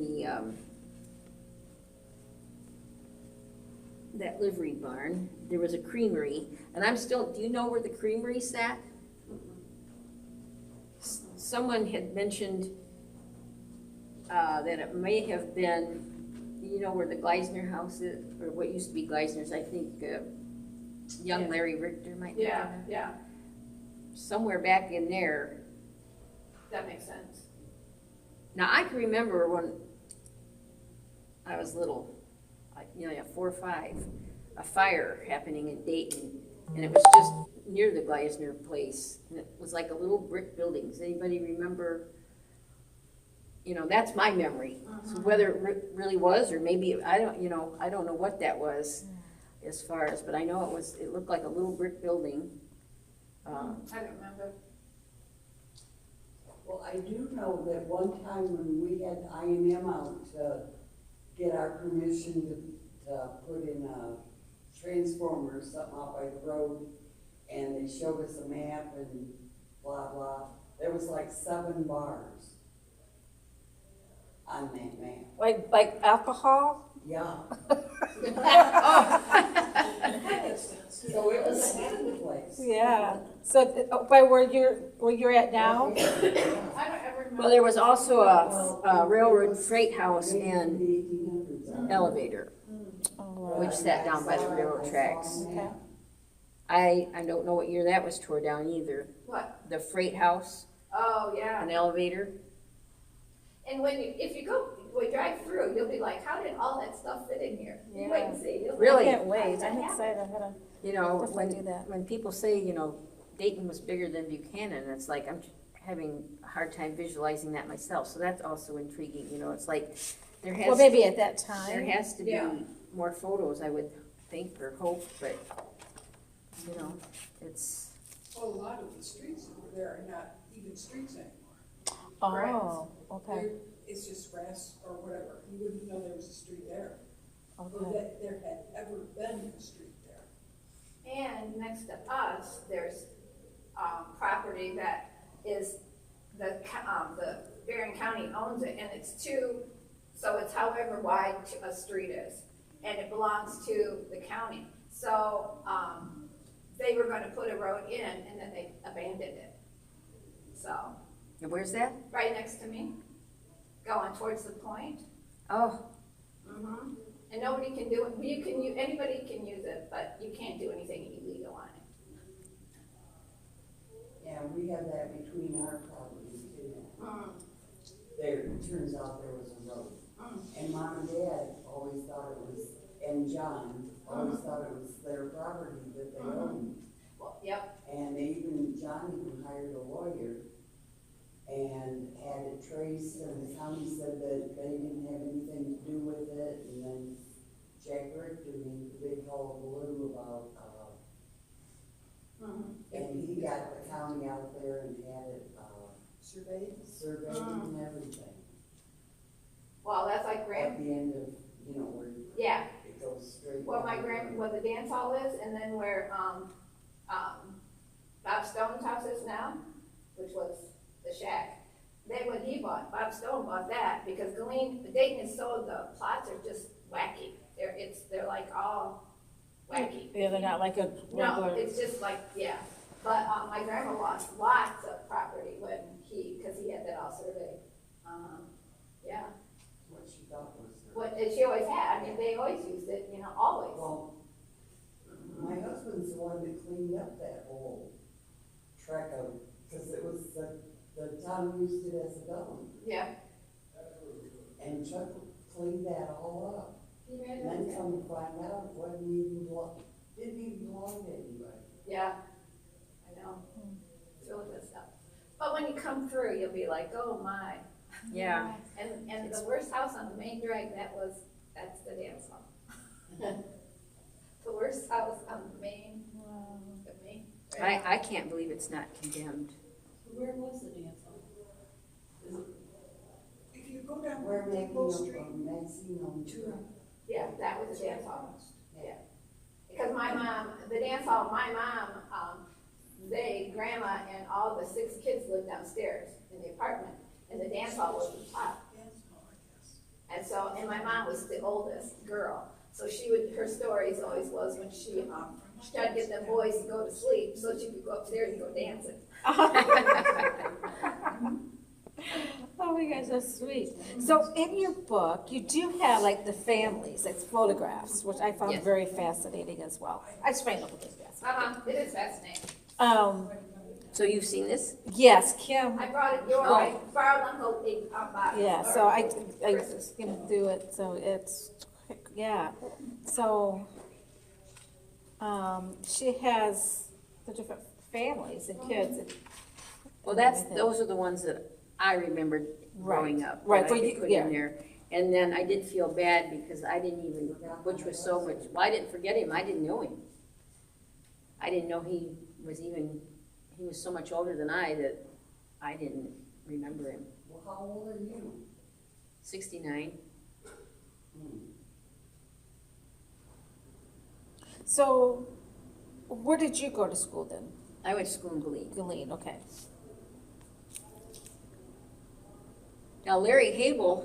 that livery barn. There was a creamery. And do you know where the creamery sat? Someone had mentioned that it may have been, where the Gleisner house is, or what used to be Gleisner's, I think young Larry Richter might be Yeah, there. yeah, Somewhere back in there. that makes sense. Now, I can remember when I was little, 4 or 5, a fire happening in Dayton, and it was just near the Gleisner place, and it was like a little brick building. Does anybody remember? That's my memory. So whether it really was, or maybe, I don't know what that was as far as, but I know it looked like a little brick building. I don't remember. Well, I do know that one time when we had I&M out to get our permission to put in a transformer or something out by the road, and they showed us a map and blah, blah, there was like 7 bars on that map. Like alcohol? Yeah. So it was a happy place. Yeah. So by where you're at now? I don't ever remember. Well, there was also a railroad freight house and The 1800s. elevator, Oh, which sat down by the railroad tracks. okay. I don't know what year that was tore down either. What? The freight house, Oh, yeah. an elevator. And if you drive through, you'll be like, how did all that stuff fit in here? You wait and see. You'll be Really? I can't wait. How I'm did that excited. I'm gonna definitely do that. When people say, Dayton was bigger than Buchanan, it's like, I'm having a hard time visualizing that myself. So that's also intriguing, it's like, Well, maybe at that there time. has to be Yeah. more photos, I would think or hope, but you know, it's, Well, a lot of the streets over there are not even streets anymore. Oh, okay, They're- It's just grass or whatever. You wouldn't know there was a street there, or okay. that there had ever been a street there. And next to us, there's, property that is, the Barron County owns it, and it's so it's however wide a street is, and it belongs to the county. So, they were gonna put a road in, and then they abandoned it. So, and where's that? right next to me, going towards the point. Oh, Mm-hmm. And nobody can do it, anybody can use it, but you can't do anything illegal on it. Yeah, we have that between our properties too. Mm. There, it turns out there was a road. Mm. And mom and dad always thought it was, and John always thought it was their property that they owned. Well, yep, And John even hired a lawyer and had it traced, and the county said that they didn't have anything to do with it, and then Jack Richter made the big hullabaloo about, and he got the county out there and had it, Surveyed? surveyed and everything. well, that's like At the end of, where yeah, it goes straight. where my down. where the dance hall is, and then where, Bob Stone's house is now, which was the shack. Bob Stone bought that, because Dayton is so, the plots are just wacky. They're like all wacky. Yeah, they're not like a No, regular, it's just like, yeah, but, my grandma lost lots of property because he had that all surveyed. Yeah, What she thought was. and she always had, I mean, they always used it, always. Well, my husband's the one that cleaned up that whole track of, because it was the town used it as a dump. Yeah. And Chuck cleaned that all up. He made And then it. come to find out, it didn't even belong to anybody. Yeah, I know, it's really good stuff. But when you come through, you'll be like, oh my. yeah. And the worst house on the main drag, that's the dance hall. The worst house on the main drag. I can't believe it's not condemned. Where was the dance hall? Is it, If you go down We're making Depot Street from Maxine on to. Yeah, that was the dance hall. Yeah. Because my mom, the dance hall, my mom, grandma and all the 6 kids lived downstairs in the apartment, and the dance hall was the top. And so, and my mom was the oldest girl, so her stories always was when she tried to get the boys to go to sleep, so she could go upstairs and go dancing. oh, you guys are sweet. So in your book, you do have like the families, it's photographs, which I found Yes. very fascinating as well. I just find it fascinating. It is fascinating. So you've seen this? Yes, Kim, I brought it, I borrowed Uncle Bob's. yeah, so I skimmed through it, so it's, yeah. So, she has the different families and kids. And, Well, everything. those are the ones that I remembered growing up. Right, that I but could you- put yeah. in there. And then I did feel bad because I didn't even, which was so much, well, I didn't forget him, I didn't know him. I didn't know he was so much older than I that I didn't remember him. Well, how old are you? 69. So, where did you go to school then? I went to school in Glee. Galeen, okay. Now Larry Habel,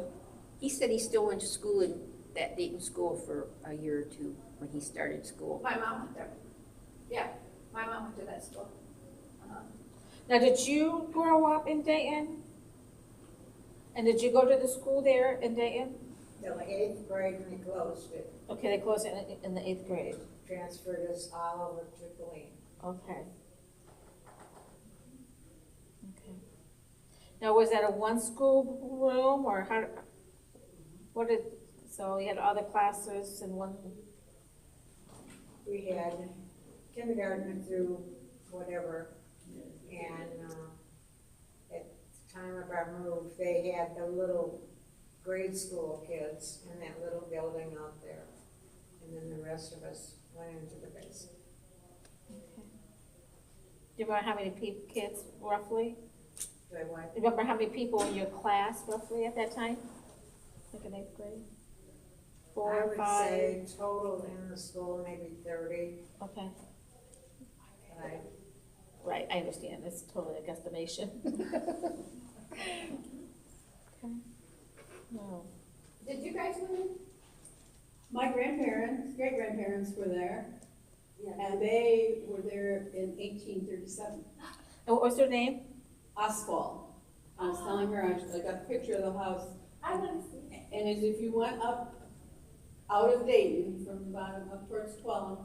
he said he still went to school in that Dayton school for a year or two when he started school. My mom went there. Yeah, my mom went to that school. Now, did you grow up in Dayton? And did you go to the school there in Dayton? Till the 8th grade, we closed it, Okay, they closed it in the 8th grade. transferred us all over to Gleen. Okay. Okay. Now, was that a one school room or so you had other classes in one? We had kindergarten through whatever, and, at the time of our move, they had the little grade school kids in that little building out there. And then the rest of us went into the basement. you remember how many kids roughly? Do I want? You remember how many people in your class roughly at that time? Like in 8th grade? I 4, would 5? say total in the school, maybe 30. Okay, But I right, I understand, it's totally a guesstimation. Okay. No. Did you guys live in? My grandparents, great-grandparents were there, Yeah. and they were there in 1837. And what was their name? Oswald. I was telling her, I got a picture of the house, I want to see. and as if you went up, out of Dayton, from the bottom up towards 12,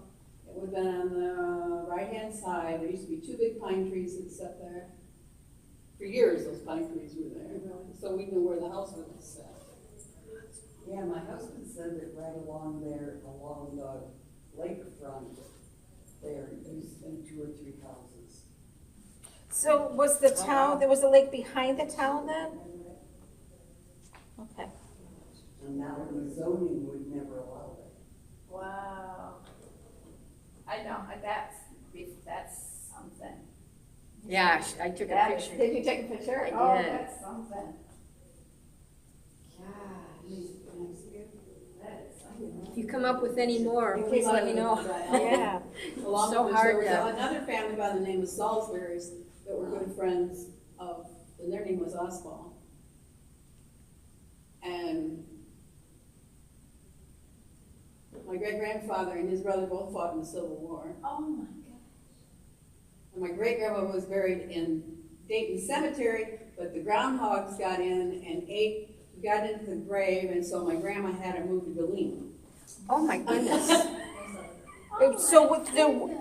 it would have been on the right-hand side. There used to be 2 big pine trees that sat there. For years, those pine trees were there, so we knew where the house was set. Yeah, my husband said that right along there, along the lakefront, there used to be 2 or 3 houses. So was the town, there was a lake behind the town then? Okay. And now the zoning would never allow that. Wow. I know, that's something. Yeah, I took a That is- picture. Did you take a picture? I Oh, did. that's something. Gosh, that is something. If you come up with any more, please let me know. Yeah. Along So with this, hard there was to- another family by the name of Salisbury's that were good friends of, and their name was Oswald. And my great-grandfather and his brother both fought in the Civil War. Oh, my gosh. And my great-grandma was buried in Dayton Cemetery, but the groundhogs got in and got into the grave, and so my grandma had to move to Galena. Oh, my goodness. So with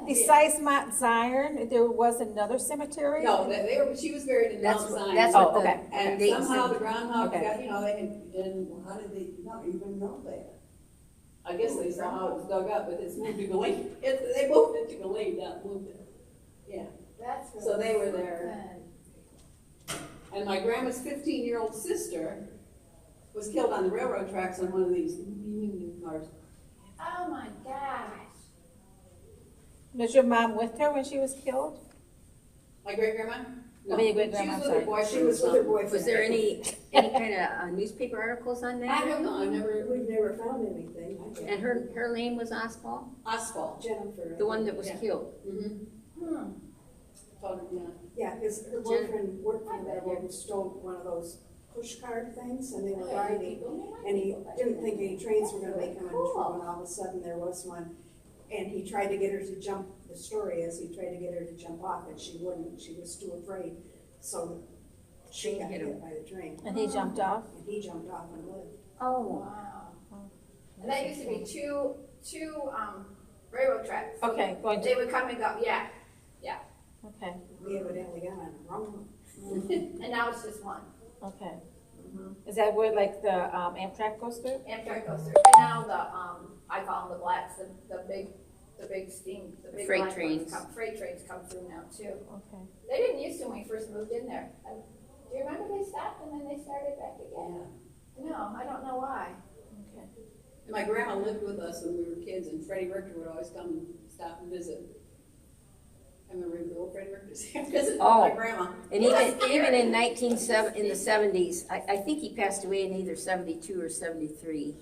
besides Mount Zion, there was another cemetery? No, she was buried in Mount That's Zion. that's Oh, what the. okay. And Dayton somehow the Cemetery. groundhogs Okay. got, they had, and Well, how did they not even know that? I guess they saw how it was dug up, but it's moved to Galena. They moved it to Galena, not moved it. Yeah, That's really So they were there. something. and my grandma's 15-year-old sister was killed on the railroad tracks on one of these cars. Oh, my gosh. Was your mom with her when she was killed? My great-grandma? No, I mean, your great-grandma, She I'm was with her sorry. boyfriend. She was with her boyfriend. Was there any kind of newspaper articles on I that? don't know, I never, We've never found anything. I And her name was Oswald, Asphalt. Jennifer. the one that was Yeah. killed. Hmm. Yeah, her boyfriend worked for the railroad who stole one of those push cart things, and they were riding. And he didn't think any trains were gonna make him into one, all of a sudden there was one. And he tried to get her to jump, the story is, he tried to get her to jump off, and she wouldn't, she was too afraid. So she got Hit him. hit by the train, And he jumped off? and he jumped off and lived. Oh. Wow. And that used to be two railroad tracks. So Okay, going They to, would come and go, yeah, okay, We evidently got on the wrong one. and now it's just one. okay. Is that where like the Amtrak goes through? Amtrak goes through, and now I call them the blacks, the big steam, the big Freight black ones trains. freight trains come through now too. Okay. They didn't used to when we first moved in there. Do you remember they stopped and then they started back again? No, I don't know why. Okay. And my grandma lived with us when we were kids, and Freddie Richter would always come and stop and visit. I remember the old Freddie Richter's here visiting my grandma. And even in in the 70s, I think he passed away in either 72 or 73.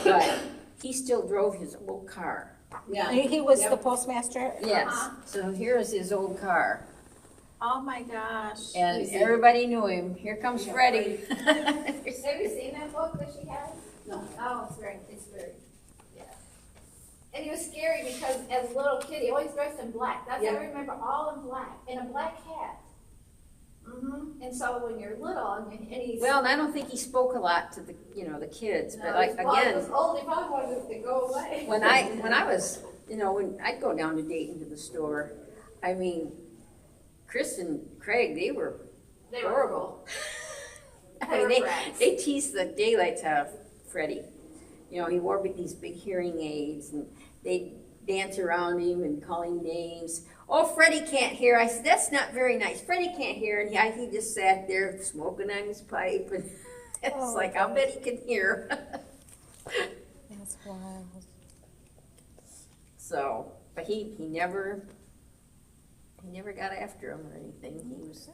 But he still drove his old car. Yeah. He was the Yep. postmaster? Yes, so here's his old car. Oh, my gosh. And everybody knew him. Here comes Freddie. Have you seen that book that she has? No. Oh, it's very, yeah. And he was scary because as a little kid, he always dressed in black. That's Yeah. I remember, all in black, and a black hat. And so when you're little, and he's. Well, and I don't think he spoke a lot to the kids, No, but like well, he again, was old, he probably wanted to go away. when I was, when I'd go down to Dayton to the store, I mean, Chris and Craig, they were They were horrible. They I were mean, brats. they teased the daylights out of Freddie. He wore these big hearing aids, and they'd dance around him and call him names. Oh, Freddie can't hear. I said, that's not very nice. Freddie can't hear. And he just sat there smoking on his pipe. And it's Oh, like, I'll bet he can hear. That's wild. So, but he never he never got after him or anything. He was,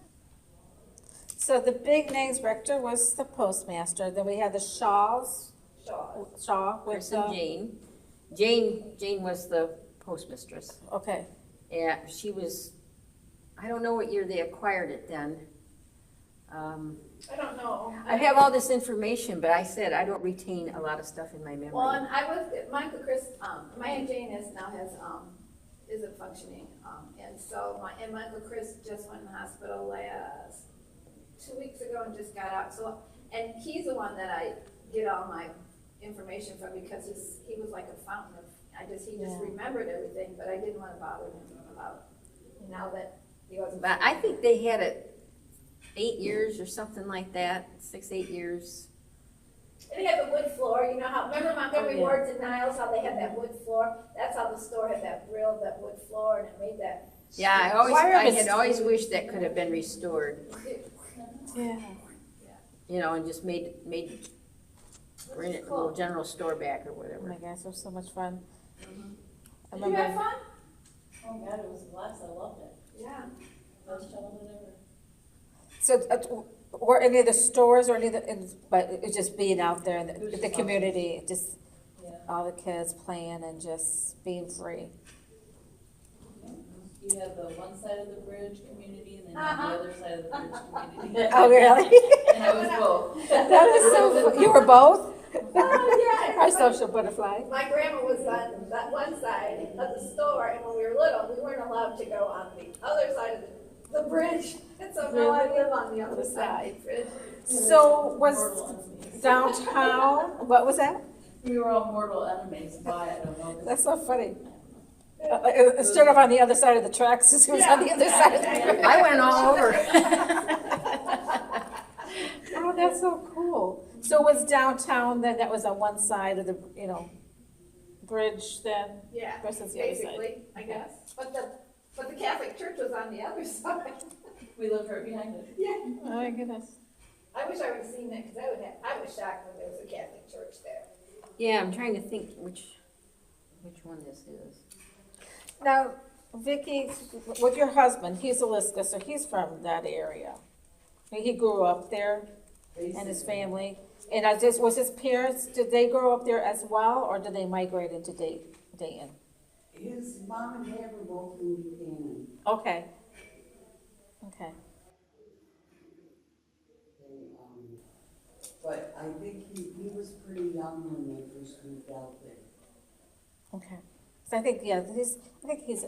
So the big names, Rector was the postmaster, then we had the Shaws, Shaw with Chris and the, Jane. Jane was the postmistress. okay, Yeah, she was, I don't know what year they acquired it then. I don't know. I have all this information, but I said I don't retain a lot of stuff in my memory. Well, and I was, Michael Chris, my Aunt Jane isn't functioning, and so Michael Chris just went in the hospital last 2 weeks ago and just got out, so, and he's the one that I get all my information from, because he was like a fountain of, he just Yeah. remembered everything, but I didn't wanna bother him about, now that he wasn't. But I think they had it 8 years or something like that, 6, 8 years. And they had the wood floor, you know how, remember Montgomery Oh, yeah. Ward's and Niles, how they had that wood floor? That's how the store had that grill, that wood floor, and it made that. Yeah, I had always wished that could have been restored, yeah. you know, and just made, bring it a little general store back or Oh whatever. my gosh, it was so much fun. I Did you have remember, fun? Oh God, it was a blast, I loved it. Yeah. Best childhood ever. so, were any of the stores or any of the, but it was just being out there in It was the just community, just Yeah. all the kids playing and just being free. You have the one side of the bridge community and then you have the other side of the bridge community. Oh, really? And I was both. That is so, you were both? Oh, yeah. Our social butterfly. My grandma was on that one side of the store, and when we were little, we weren't allowed to go on the other side of the bridge. And so now I live on the other side of the bridge. So was Mortal enemies. downtown, what was that? We were all mortal enemies, why, I don't know. 'cause- That's so funny. Instead of on the other side of the tracks, it was on the other side of the. I went all over. Oh, that's so cool. So was downtown then, that was on one side of the, bridge then Yeah, versus the other side? basically, I guess. But the Catholic Church was on the other side. We lived right behind it. Yeah. Oh my goodness. I wish I would have seen that, because I was shocked when there was a Catholic church there. Yeah, I'm trying to think which one this is. Now, Vicki, with your husband, he's a Liska, so he's from that area. He grew up there and his family. And was his parents, did they grow up there as well, or did they migrate into Dayton? His mom and dad were both in Buchanan. Okay. Okay. But I think he was pretty young when they first moved out there. Okay. So I think, he's,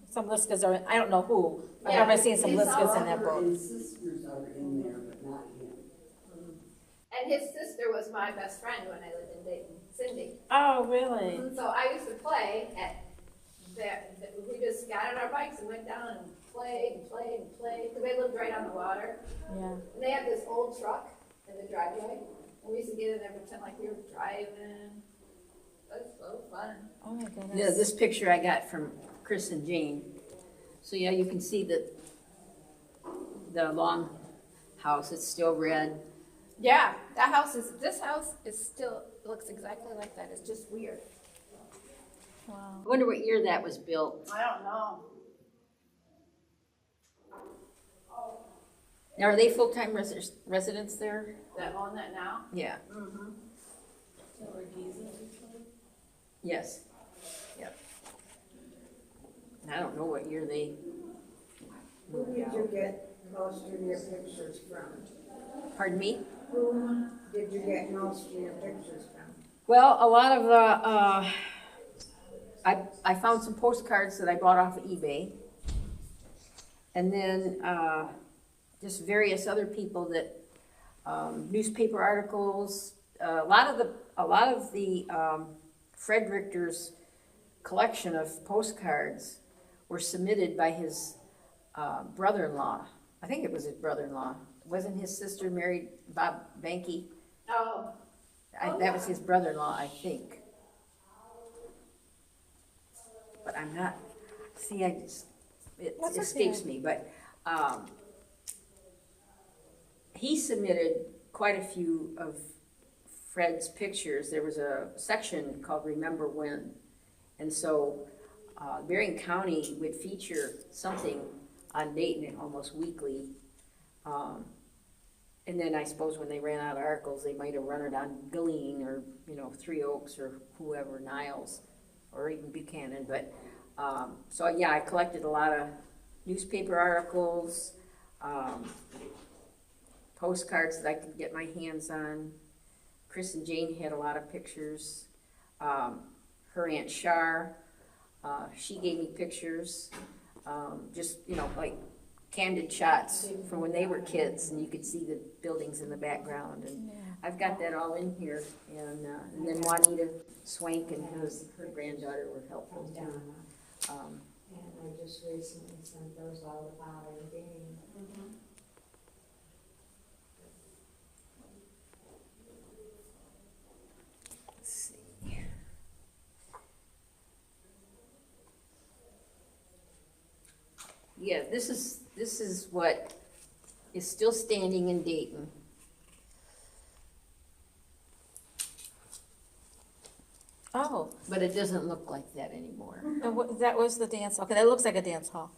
some Liskas are, I don't know who. I Yeah, remember seeing some his Liskas in that Brother book. and sisters are in there, but not him. And his sister was my best friend when I lived in Dayton, Cindy. Oh, really? And so I used to play we just got on our bikes and went down and played, because they lived right on the water. Yeah. And they had this old truck in the driveway, and we used to get in there and pretend like we were driving. It was so fun. Oh, my goodness. Yeah, this picture I got from Chris and Jane. So yeah, you can see the long house, it's still red. Yeah, this house is still, looks exactly like that. It's just weird. Wow. I wonder what year that was built. I don't know. Now, are they full-time residents there? That own that now? Yeah. Mm-hmm. So we're Giza usually. Yes. Yep. I don't know what year they Who moved did you out. get most of your pictures from? Pardon me? Who did you get most of your pictures from? Well, a lot of the, I found some postcards that I bought off of eBay. And then, just various other people that, newspaper articles, a lot of the Fred Richter's collection of postcards were submitted by his, brother-in-law. I think it was his brother-in-law. Wasn't his sister married Bob Banky? Oh. That was his brother-in-law, I think. But I'm not, see, it That's escapes okay. me, but, he submitted quite a few of Fred's pictures. There was a section called Remember When. And so, Berrien County would feature something on Dayton almost weekly. And then I suppose when they ran out of articles, they might have run it on Galeen or, Three Oaks or whoever, Niles, or even Buchanan, but, so yeah, I collected a lot of newspaper articles, postcards that I could get my hands on. Chris and Jane had a lot of pictures. Her Aunt Shar, she gave me pictures, just, like candid shots from when they were kids, and you could see the buildings in the background, and I've got that all in here, and then Juanita Swank and her granddaughter were helpful too. Donna. And I just recently sent those out about our game. Let's see. Yeah, this is what is still standing in Dayton. Oh, But it doesn't look like that anymore. and that was the dance hall. Okay, that looks like a dance hall.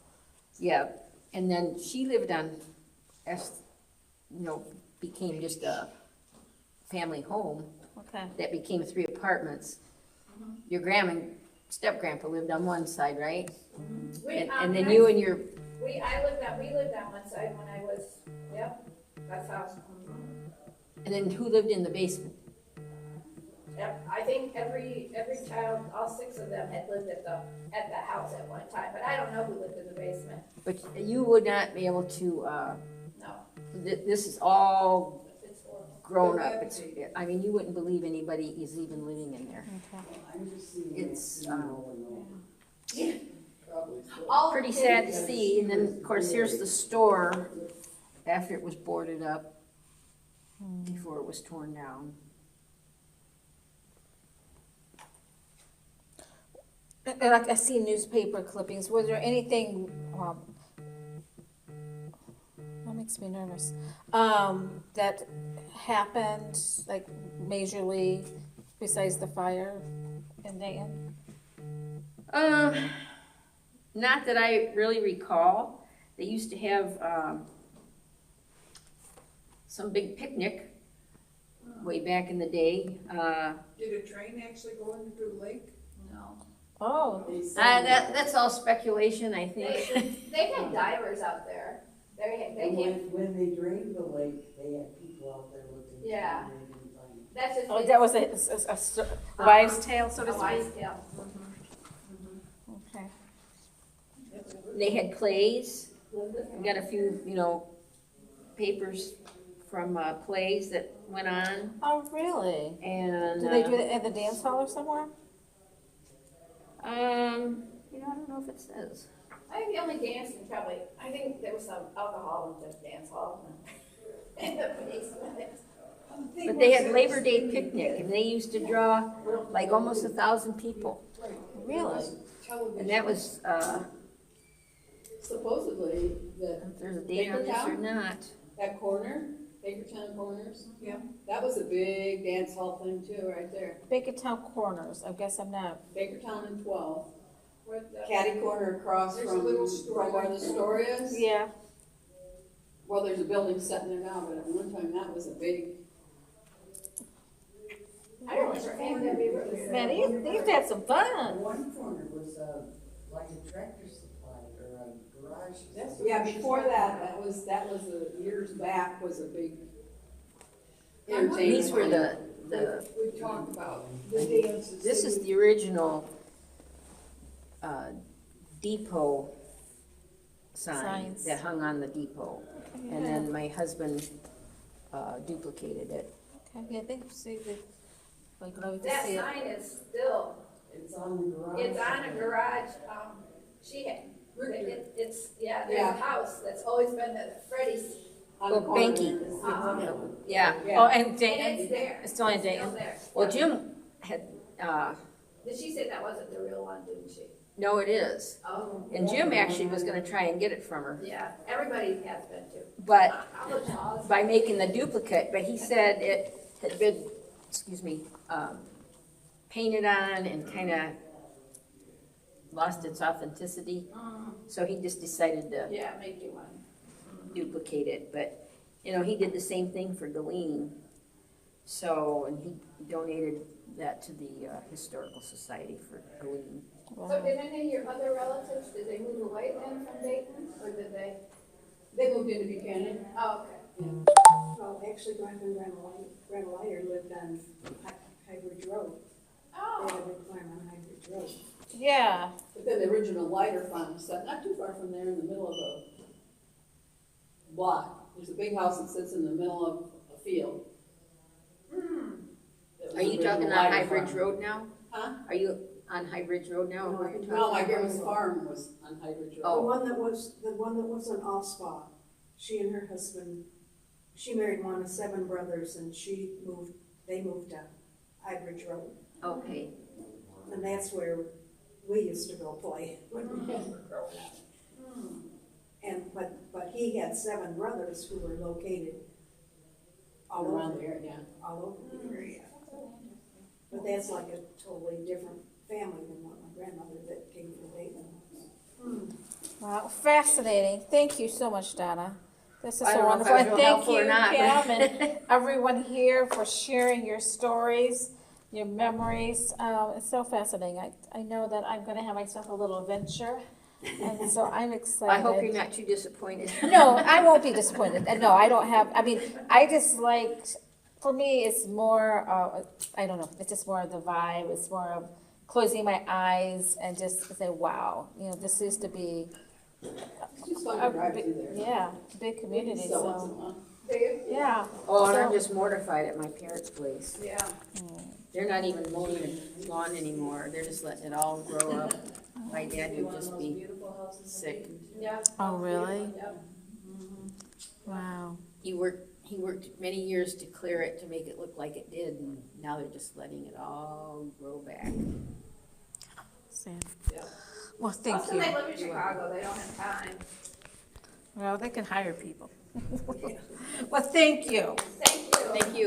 Yeah, and then she lived on, became just a family home Okay. that became 3 apartments. Your grandma and step-grandpa lived on one side, right? And then you and your, We lived on one side when I was, yep, that's how. and then who lived in the basement? Yep, I think every child, all 6 of them had lived at the house at one time, but I don't know who lived in the basement, But you would not be able to, no, this is all it's horrible. grown up. You wouldn't believe anybody is even living in there. Okay. I'm just seeing It's, it over and over. Probably so. All Pretty the sad to kids- see, and then, of course, here's the store after it was boarded up, before it was torn down. And I see newspaper clippings. Was there anything, that makes me nervous, that happened, like majorly, besides the fire in Dayton? Not that I really recall. They used to have, some big picnic way back in the day. Did a train actually go into the lake? No. Oh, That's all speculation, I think. They had divers out there, they And came, when they drained the lake, they had people out there looking. Yeah. And they didn't find it. that's just. oh, that was a wives' tale, so to A speak? wise tale. Okay. They had plays. We got a few, papers from plays that went on, Oh, really? and. Do they do it at the dance hall or somewhere? I don't know if it says. I think the only dancing probably, I think there was some alcohol in the dance hall in the basement. But they had Labor Day picnic, and they used to draw like almost 1,000 people. Really? And that was, Supposedly, if there's a date on this or not. that corner, Bakertown Corners. Yeah. That was a big dance hall thing too, right there. Bakertown Corners, I guess I'm not. Bakertown and 12. Where the- Caddy corner across There's a from little store where the store is. Yeah. Well, there's a building sitting there now, but at one time that was a big. I don't remember any of them ever there. Man, these had some fun. One corner was like a tractor supply or a garage. Yeah, before that was years back was a big. entertainment These were thing. the, We talked about the dances. this is the original depot sign Signs. that hung on the depot. And then my husband duplicated it. Okay, yeah, they see the, like, let me That see it. sign is still, It's on the garage. it's on a garage, she had, it's, there's Yeah. a house that's always been the Freddy's. On the Oh, corner. Banky. Yeah. Yeah. Oh, and And Dayton? it's there. It's still in It's still Dayton? there. Well, Jim had, She said that wasn't the real one, didn't she? no, it is. Oh, And Jim actually was gonna try and get it from her. yeah, everybody has been too. But I'll look at all this. by making the duplicate, but he said it had been, painted on and kinda lost its authenticity. So he just decided to Yeah, make you one. duplicate it, but, you know, he did the same thing for Galeen. So, and he donated that to the Historical Society for Galeen. So did any of your other relatives, did they move away then from Dayton, or did they? They moved into Buchanan. Oh, okay. Well, actually, Grandma and Grandma Leiter lived on High Bridge Road. They Oh, had a big farm on High Bridge Road. Yeah, But then the original Leiter farm is set not too far from there in the middle of a block. There's a big house that sits in the middle of a field. That was Are you the talking original on Leiter High Bridge farm. Road now? Huh? Are you on High Bridge Road now? or what you're No, my talking about? grandma's farm was on High Bridge Road. Oh. The one that was on Allspa, she and her husband, she married one of 7 brothers, and they moved to High Bridge Road. Okay, And that's where we used to go play when we were growing up. But he had 7 brothers who were located all Around over, there, yeah. all over the area. But that's like a totally different family than what my grandmother that came from Dayton was. wow, fascinating. Thank you so much, Donna. This is I so don't know if wonderful. I was And real thank helpful or you, not, Kim, but- and everyone here for sharing your stories, your memories. It's so fascinating. I know that I'm gonna have myself a little adventure, and so I'm excited. I hope you're not too disappointed. No, I won't be disappointed. No, I don't have, I mean, I just like, for me, it's more, I don't know, it's just more of the vibe. It's more of closing my eyes and just say, wow, you know, this used to be It's just fun a to drive big, through there. yeah, big community, So once a so, month. do you? yeah. Oh, and I'm So- just mortified at my parents' place. Yeah. They're not even mowing the lawn anymore. They're just letting it all grow up. My dad would just be Beautiful houses in sick. Dayton, too. Yeah. Oh, really? Yep. Wow. He worked many years to clear it, to make it look like it did, and now they're just letting it all grow back. Sad. Yeah. Well, thank Also, you. they live in Chicago, they don't have time. Well, they can hire people. Well, thank you. Thank you. Thank you.